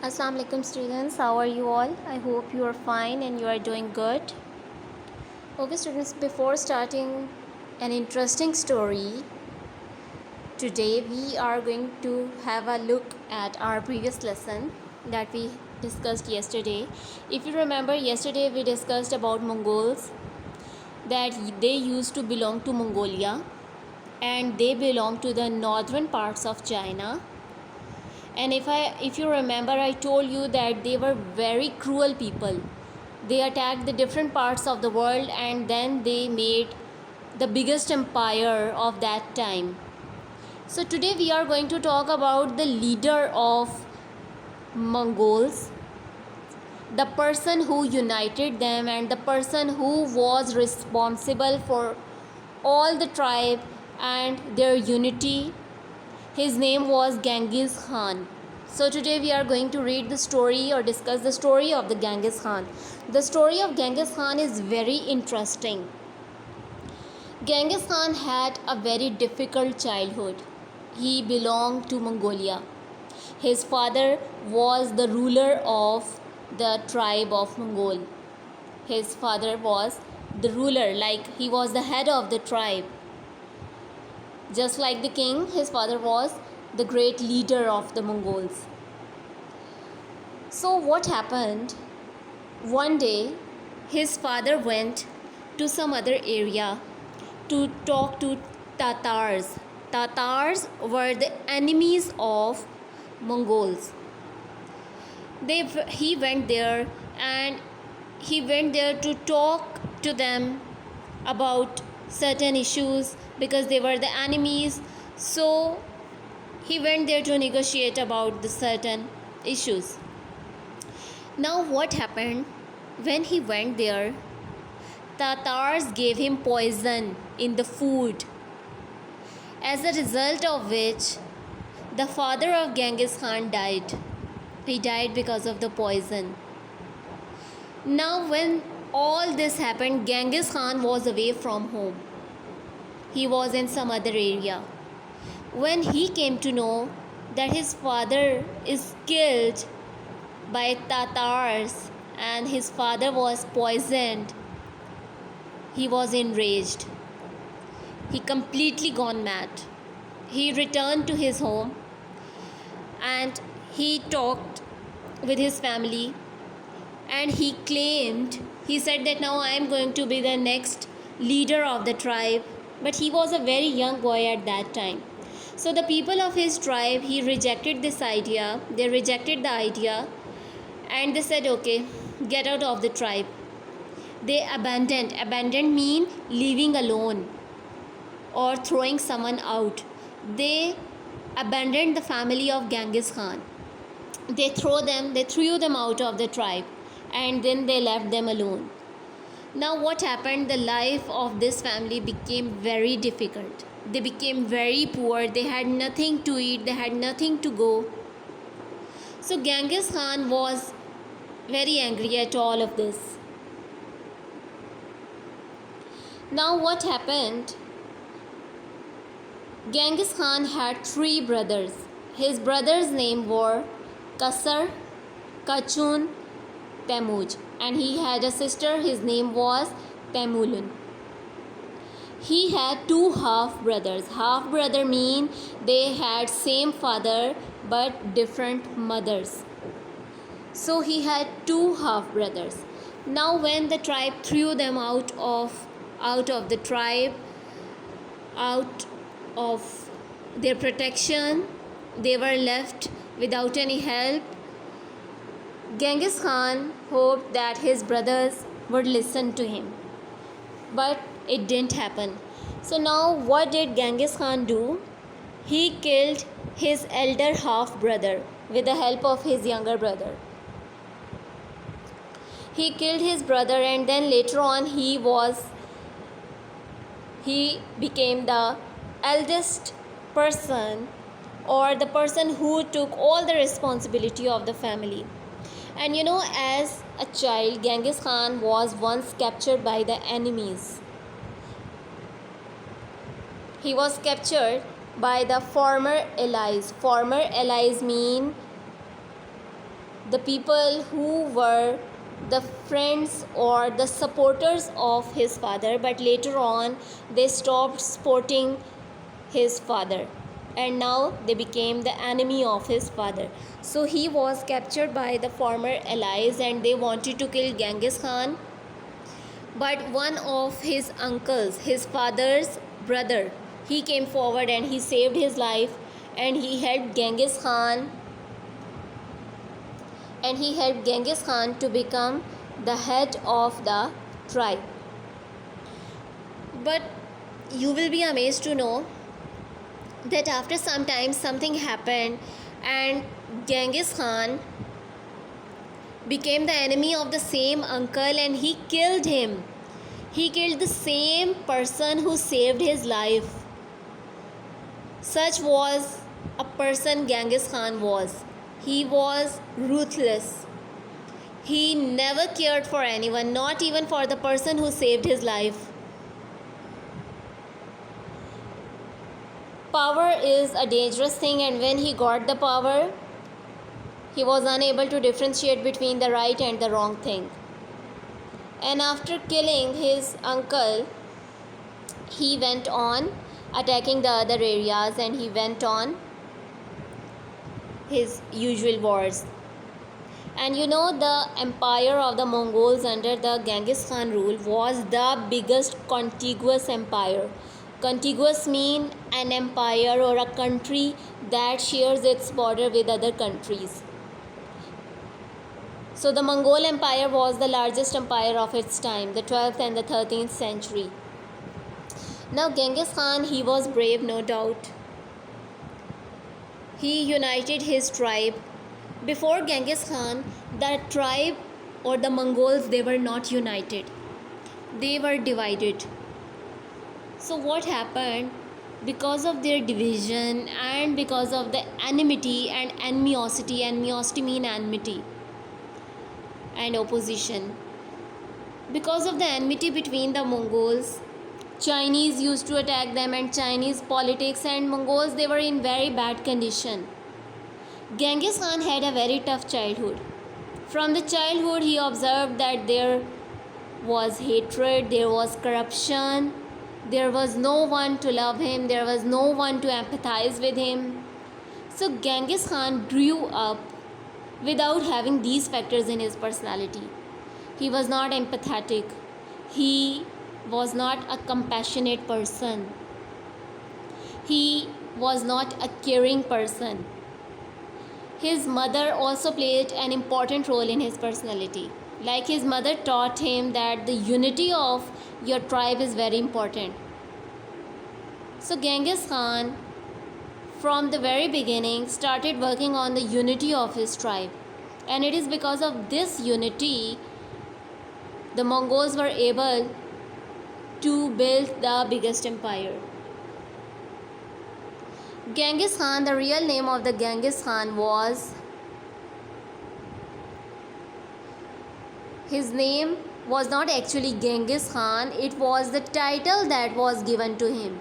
Assalamu alaikum students, how are you all? I hope you are fine and you are doing good. Okay students, before starting an interesting story, today we are going to have a look at our previous lesson that we discussed yesterday. If you remember, yesterday we discussed about Mongols, that they used to belong to Mongolia and they belong to the northern parts of China. And if you remember, I told you that they were very cruel people. They attacked the different parts of the world and then they made the biggest empire of that time. So today we are going to talk about the leader of Mongols, the person who united them and the person who was responsible for all the tribe and their unity. His name was Genghis Khan. So today we are going to read the story or discuss the story of the Genghis Khan. The story of Genghis Khan is very interesting. Genghis Khan had a very difficult childhood. He belonged to Mongolia. His father was the ruler of the tribe of Mongol. His father was the ruler, like he was the head of the tribe. Just like the king, his father was the great leader of the Mongols. So what happened? One day, his father went to some other area to talk to Tatars. Tatars were the enemies of Mongols. He went there and he went there to talk to them about certain issues because they were the enemies. So he went there to negotiate about the certain issues. Now what happened? When he went there, Tatars gave him poison in the food, as a result of which the father of Genghis Khan died. He died because of the poison. Now when all this happened, Genghis Khan was away from home. He was in some other area. When he came to know that his father is killed by Tatars and his father was poisoned, he was enraged. He completely gone mad. He returned to his home and he talked with his family and he said that now I am going to be the next leader of the tribe. But he was a very young boy at that time. So the people of his tribe, they rejected the idea and they said, okay, get out of the tribe. They abandoned mean leaving alone or throwing someone out. They abandoned the family of Genghis Khan. They threw them out of the tribe and then they left them alone. Now what happened? The life of this family became very difficult. They became very poor. They had nothing to eat. They had nothing to go. So Genghis Khan was very angry at all of this. Now what happened? Genghis Khan had 3 brothers. His brothers' name were Kasar, Kachun, Temuj, and he had a sister. His name was Temulun. He had 2 half brothers. Half brother mean they had same father but different mothers. So he had 2 half brothers. Now when the tribe threw them out of the tribe, out of their protection, they were left without any help. Genghis Khan hoped that his brothers would listen to him, but it didn't happen. So now what did Genghis Khan do? He killed his elder half brother with the help of his younger brother. He killed his brother and then later on he became the eldest person or the person who took all the responsibility of the family. And as a child, Genghis Khan was once captured by the enemies. He was captured by the former allies. Former allies mean the people who were the friends or the supporters of his father, but later on they stopped supporting his father and now they became the enemy of his father. So he was captured by the former allies and they wanted to kill Genghis Khan. But one of his uncles, his father's brother, he came forward and he saved his life and he helped Genghis Khan to become the head of the tribe. But you will be amazed to know that after some time something happened and Genghis Khan became the enemy of the same uncle and he killed him. He killed the same person who saved his life. Such was a person Genghis Khan was. He was ruthless. He never cared for anyone, not even for the person who saved his life. Power is a dangerous thing, and when he got the power, he was unable to differentiate between the right and the wrong thing. And after killing his uncle, he went on attacking the other areas and he went on his usual wars. And you know, the empire of the Mongols under the Genghis Khan rule was the biggest contiguous empire. Contiguous mean an empire or a country that shares its border with other countries. So the Mongol Empire was the largest empire of its time, the 12th and the 13th century. Now Genghis Khan, he was brave, no doubt. He united his tribe. Before Genghis Khan, the tribe or the Mongols, they were not united. They were divided. So what happened? Because of their division and because of the enmity and animosity mean enmity and opposition. Because of the enmity between the Mongols, Chinese used to attack them, and Chinese politics and Mongols, they were in very bad condition. Genghis Khan had a very tough childhood. From the childhood, he observed that there was hatred, there was corruption, there was no one to love him, there was no one to empathize with him. So Genghis Khan grew up without having these factors in his personality. He was not empathetic. He was not a compassionate person. He was not a caring person. His mother also played an important role in his personality. Like, his mother taught him that the unity of your tribe is very important. So Genghis Khan, from the very beginning, started working on the unity of his tribe. And it is because of this unity the Mongols were able to build the biggest empire. Genghis Khan, the real name of the Genghis Khan was, his name was not actually Genghis Khan, it was the title that was given to him.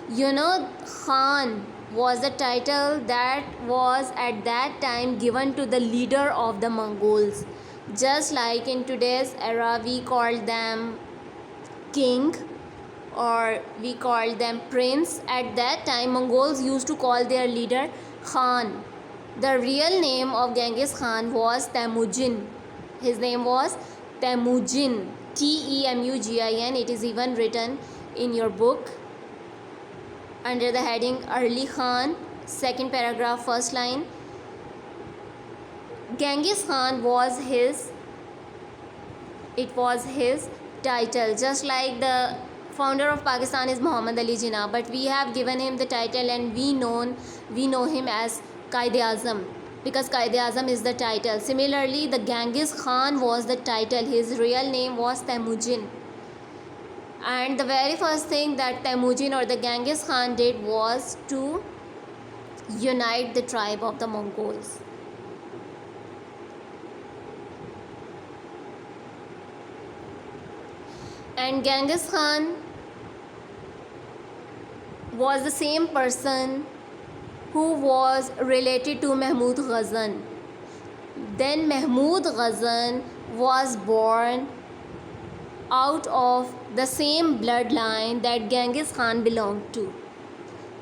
You know, Khan was the title that was at that time given to the leader of the Mongols. Just like in today's era, we call them king or we call them prince. At that time, Mongols used to call their leader Khan. The real name of Genghis Khan was Temujin. His name was Temujin, Temugin. It is even written in your book under the heading Early Khan, second paragraph, first line. Genghis Khan was his title, just like the founder of Pakistan is Muhammad Ali Jinnah, but we have given him the title and we know him as Quaid-e-Azam, because Quaid-e-Azam is the title. Similarly, the Genghis Khan was the title. His real name was Temujin. And the very first thing that Temujin or the Genghis Khan did was to unite the tribe of the Mongols. And Genghis Khan was the same person who was related to Mahmud Ghazan. Then Mahmud Ghazan was born out of the same bloodline that Genghis Khan belonged to.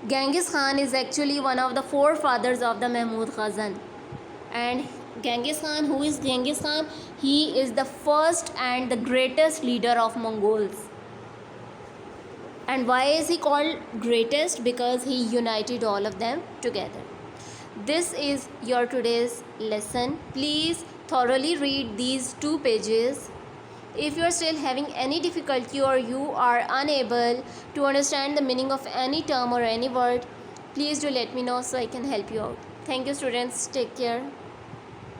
Genghis Khan is actually one of the forefathers of the Mahmud Ghazan. And Genghis Khan, who is Genghis Khan? He is the first and the greatest leader of Mongols. And why is he called greatest? Because he united all of them together. This is your today's lesson. Please thoroughly read these 2 pages. If you are still having any difficulty or you are unable to understand the meaning of any term or any word, please do let me know so I can help you out. Thank you, students. Take care.